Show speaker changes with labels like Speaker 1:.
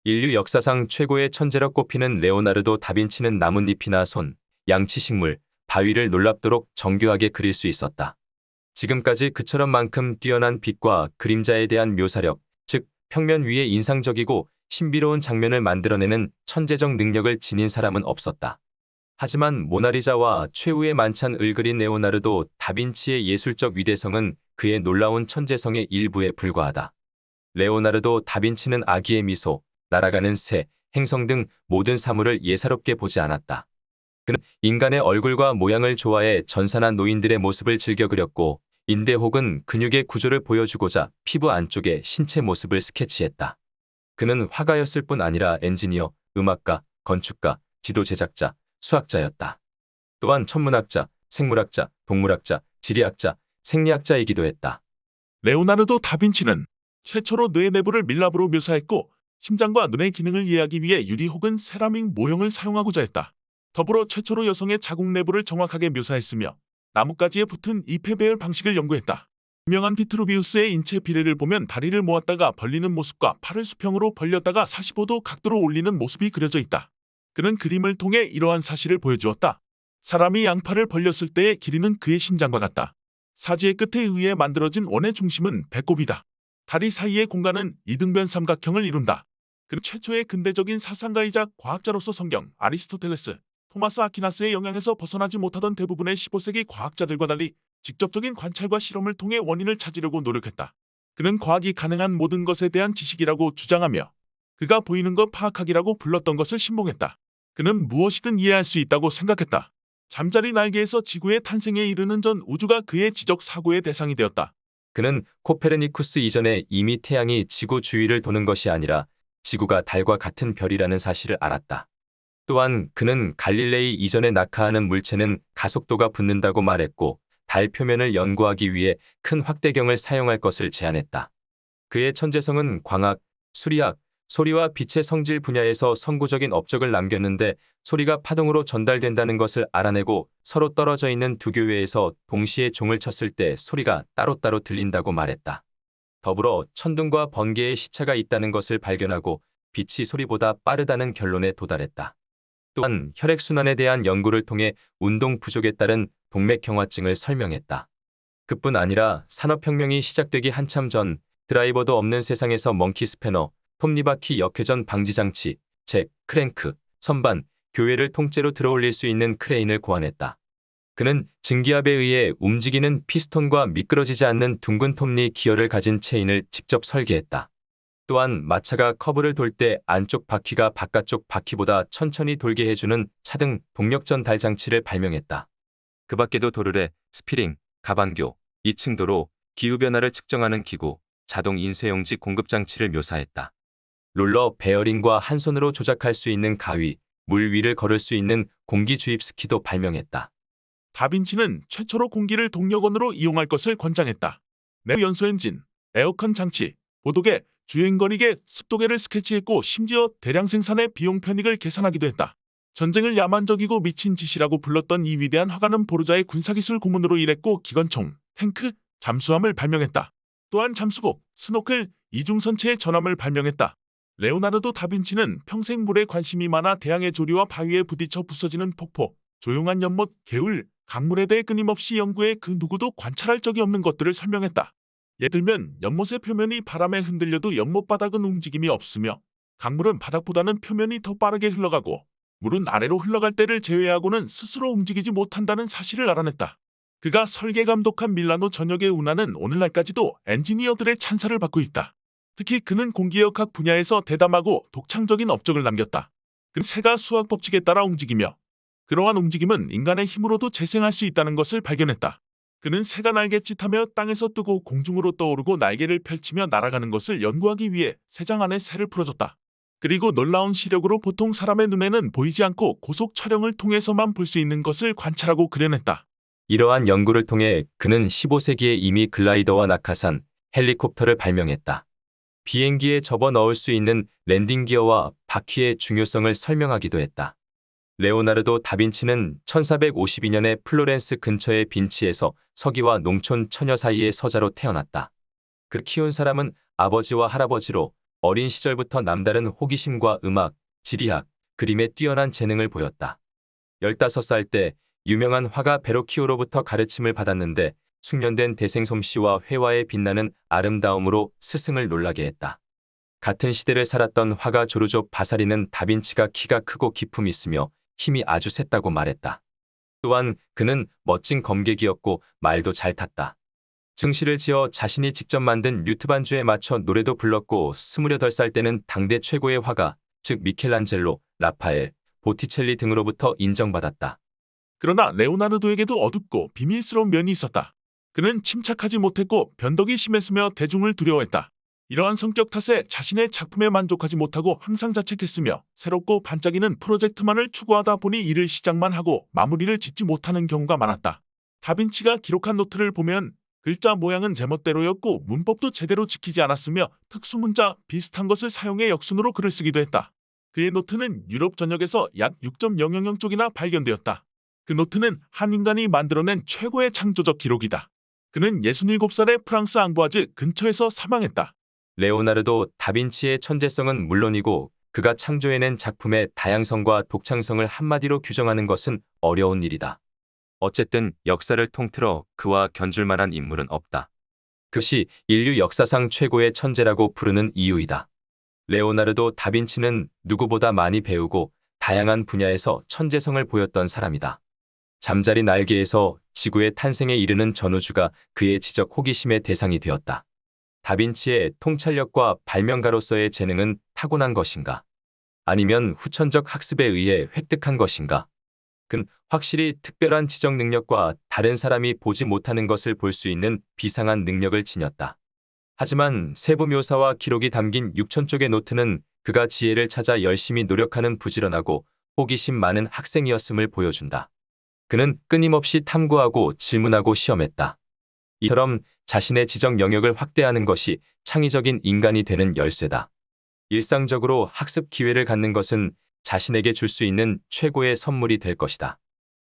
Speaker 1: 인류 역사상 최고의 천재로 꼽히는 레오나르도 다빈치는 나뭇잎이나 손, 양치식물, 바위를 놀랍도록 정교하게 그릴 수 있었다. 지금까지 그처럼만큼 뛰어난 빛과 그림자에 대한 묘사력, 즉 평면 위에 인상적이고 신비로운 장면을 만들어내는 천재적 능력을 지닌 사람은 없었다. 하지만 모나리자와 최후의 만찬을 그린 레오나르도 다빈치의 예술적 위대성은 그의 놀라운 천재성의 일부에 불과하다. 레오나르도 다빈치는 아기의 미소, 날아가는 새, 행성 등 모든 사물을 예사롭게 보지 않았다. 그는 인간의 얼굴과 모양을 좋아해 전산한 노인들의 모습을 즐겨 그렸고, 인대 혹은 근육의 구조를 보여주고자 피부 안쪽의 신체 모습을 스케치했다. 그는 화가였을 뿐 아니라 엔지니어, 음악가, 건축가, 지도 제작자, 수학자였다. 또한 천문학자, 생물학자, 동물학자, 지리학자, 생리학자이기도 했다.
Speaker 2: 레오나르도 다빈치는 최초로 뇌의 내부를 밀랍으로 묘사했고 심장과 눈의 기능을 이해하기 위해 유리 혹은 세라믹 모형을 사용하고자 했다. 더불어 최초로 여성의 자궁 내부를 정확하게 묘사했으며 나뭇가지에 붙은 잎의 배열 방식을 연구했다. 유명한 비트루비우스의 인체 비례를 보면 다리를 모았다가 벌리는 모습과 팔을 수평으로 벌렸다가 45도 각도로 올리는 모습이 그려져 있다. 그는 그림을 통해 이러한 사실을 보여주었다. 사람이 양팔을 벌렸을 때의 길이는 그의 심장과 같다. 사지의 끝에 의해 만들어진 원의 중심은 배꼽이다. 다리 사이의 공간은 이등변 삼각형을 이룬다. 그는 최초의 근대적인 사상가이자 과학자로서 성경, 아리스토텔레스, 토마스 아퀴나스의 영향에서 벗어나지 못하던 대부분의 15세기 과학자들과 달리 직접적인 관찰과 실험을 통해 원인을 찾으려고 노력했다. 그는 과학이 가능한 모든 것에 대한 지식이라고 주장하며 그가 보이는 것 파악하기라고 불렀던 것을 신봉했다. 그는 무엇이든 이해할 수 있다고 생각했다. 잠자리 날개에서 지구의 탄생에 이르는 전 우주가 그의 지적 사고의 대상이 되었다.
Speaker 1: 그는 코페르니쿠스 이전에 이미 태양이 지구 주위를 도는 것이 아니라 지구가 달과 같은 별이라는 사실을 알았다. 또한 그는 갈릴레이 이전에 낙하하는 물체는 가속도가 붙는다고 말했고 달 표면을 연구하기 위해 큰 확대경을 사용할 것을 제안했다. 그의 천재성은 광학, 수리학, 소리와 빛의 성질 분야에서 선구적인 업적을 남겼는데 소리가 파동으로 전달된다는 것을 알아내고 서로 떨어져 있는 두 교회에서 동시에 종을 쳤을 때 소리가 따로따로 들린다고 말했다. 더불어 천둥과 번개의 시차가 있다는 것을 발견하고 빛이 소리보다 빠르다는 결론에 도달했다. 또한 혈액순환에 대한 연구를 통해 운동 부족에 따른 동맥경화증을 설명했다. 그뿐 아니라 산업혁명이 시작되기 한참 전 드라이버도 없는 세상에서 먼키 스패너, 톱니바퀴 역회전 방지장치, 잭, 크랭크, 선반, 교회를 통째로 들어올릴 수 있는 크레인을 고안했다. 그는 증기압에 의해 움직이는 피스톤과 미끄러지지 않는 둥근 톱니 기어를 가진 체인을 직접 설계했다. 또한 마차가 커브를 돌 때 안쪽 바퀴가 바깥쪽 바퀴보다 천천히 돌게 해주는 차등 동력전 달 장치를 발명했다. 그 밖에도 도르래, 스피링, 가반교, 2층 도로, 기후변화를 측정하는 기구, 자동 인쇄용지 공급 장치를 묘사했다. 롤러 베어링과 한 손으로 조작할 수 있는 가위, 물 위를 걸을 수 있는 공기 주입 스키도 발명했다.
Speaker 2: 다빈치는 최초로 공기를 동력원으로 이용할 것을 권장했다. 내부 연소 엔진, 에어컨 장치, 보도계, 주행거리계, 습도계를 스케치했고 심지어 대량 생산의 비용 편익을 계산하기도 했다. 전쟁을 야만적이고 미친 짓이라고 불렀던 이 위대한 화가는 보르자의 군사기술 고문으로 일했고 기관총, 탱크, 잠수함을 발명했다. 또한 잠수복, 스노클, 이중선체의 전함을 발명했다. 레오나르도 다빈치는 평생 물에 관심이 많아 태양의 조류와 바위에 부딪혀 부서지는 폭포, 조용한 연못, 개울, 강물에 대해 끊임없이 연구해 그 누구도 관찰할 적이 없는 것들을 설명했다. 예를 들면 연못의 표면이 바람에 흔들려도 연못 바닥은 움직임이 없으며 강물은 바닥보다는 표면이 더 빠르게 흘러가고 물은 아래로 흘러갈 때를 제외하고는 스스로 움직이지 못한다는 사실을 알아냈다. 그가 설계 감독한 밀라노 전역의 운하는 오늘날까지도 엔지니어들의 찬사를 받고 있다. 특히 그는 공기역학 분야에서 대담하고 독창적인 업적을 남겼다. 그는 새가 수학 법칙에 따라 움직이며 그러한 움직임은 인간의 힘으로도 재생할 수 있다는 것을 발견했다. 그는 새가 날갯짓하며 땅에서 뜨고 공중으로 떠오르고 날개를 펼치며 날아가는 것을 연구하기 위해 새장 안에 새를 풀어줬다. 그리고 놀라운 시력으로 보통 사람의 눈에는 보이지 않고 고속 촬영을 통해서만 볼 수 있는 것을 관찰하고 그려냈다.
Speaker 1: 이러한 연구를 통해 그는 15세기에 이미 글라이더와 낙하산, 헬리콥터를 발명했다. 비행기에 접어 넣을 수 있는 랜딩 기어와 바퀴의 중요성을 설명하기도 했다. 레오나르도 다빈치는 1452년에 플로렌스 근처의 빈치에서 서기와 농촌 처녀 사이의 서자로 태어났다. 그를 키운 사람은 아버지와 할아버지로 어린 시절부터 남다른 호기심과 음악, 지리학, 그림에 뛰어난 재능을 보였다. 15살 때 유명한 화가 베로키오로부터 가르침을 받았는데 숙련된 대생 솜씨와 회화에 빛나는 아름다움으로 스승을 놀라게 했다. 같은 시대를 살았던 화가 조르조 바사리는 다빈치가 키가 크고 기품이 있으며 힘이 아주 셌다고 말했다. 또한 그는 멋진 검객이었고 말도 잘 탔다. 증시를 지어 자신이 직접 만든 류트 반주에 맞춰 노래도 불렀고 28살 때는 당대 최고의 화가, 즉 미켈란젤로, 라파엘, 보티첼리 등으로부터 인정받았다.
Speaker 2: 그러나 레오나르도에게도 어둡고 비밀스러운 면이 있었다. 그는 침착하지 못했고 변덕이 심했으며 대중을 두려워했다. 이러한 성격 탓에 자신의 작품에 만족하지 못하고 항상 자책했으며 새롭고 반짝이는 프로젝트만을 추구하다 보니 일을 시작만 하고 마무리를 짓지 못하는 경우가 많았다. 다빈치가 기록한 노트를 보면 글자 모양은 제멋대로였고 문법도 제대로 지키지 않았으며 특수문자 비슷한 것을 사용해 역순으로 글을 쓰기도 했다. 그의 노트는 유럽 전역에서 약 6.000쪽이나 발견되었다. 그 노트는 한 인간이 만들어낸 최고의 창조적 기록이다. 그는 67살에 프랑스 앙부아즈 근처에서 사망했다.
Speaker 1: 레오나르도 다빈치의 천재성은 물론이고 그가 창조해낸 작품의 다양성과 독창성을 한마디로 규정하는 것은 어려운 일이다. 어쨌든 역사를 통틀어 그와 견줄 만한 인물은 없다. 그것이 인류 역사상 최고의 천재라고 부르는 이유이다. 레오나르도 다빈치는 누구보다 많이 배우고 다양한 분야에서 천재성을 보였던 사람이다. 잠자리 날개에서 지구의 탄생에 이르는 전우주가 그의 지적 호기심의 대상이 되었다. 다빈치의 통찰력과 발명가로서의 재능은 타고난 것인가? 아니면 후천적 학습에 의해 획득한 것인가? 그는 확실히 특별한 지적 능력과 다른 사람이 보지 못하는 것을 볼 수 있는 비상한 능력을 지녔다. 하지만 세부 묘사와 기록이 담긴 6,000쪽의 노트는 그가 지혜를 찾아 열심히 노력하는 부지런하고 호기심 많은 학생이었음을 보여준다. 그는 끊임없이 탐구하고 질문하고 시험했다. 이처럼 자신의 지적 영역을 확대하는 것이 창의적인 인간이 되는 열쇠다. 일상적으로 학습 기회를 갖는 것은 자신에게 줄 수 있는 최고의 선물이 될 것이다.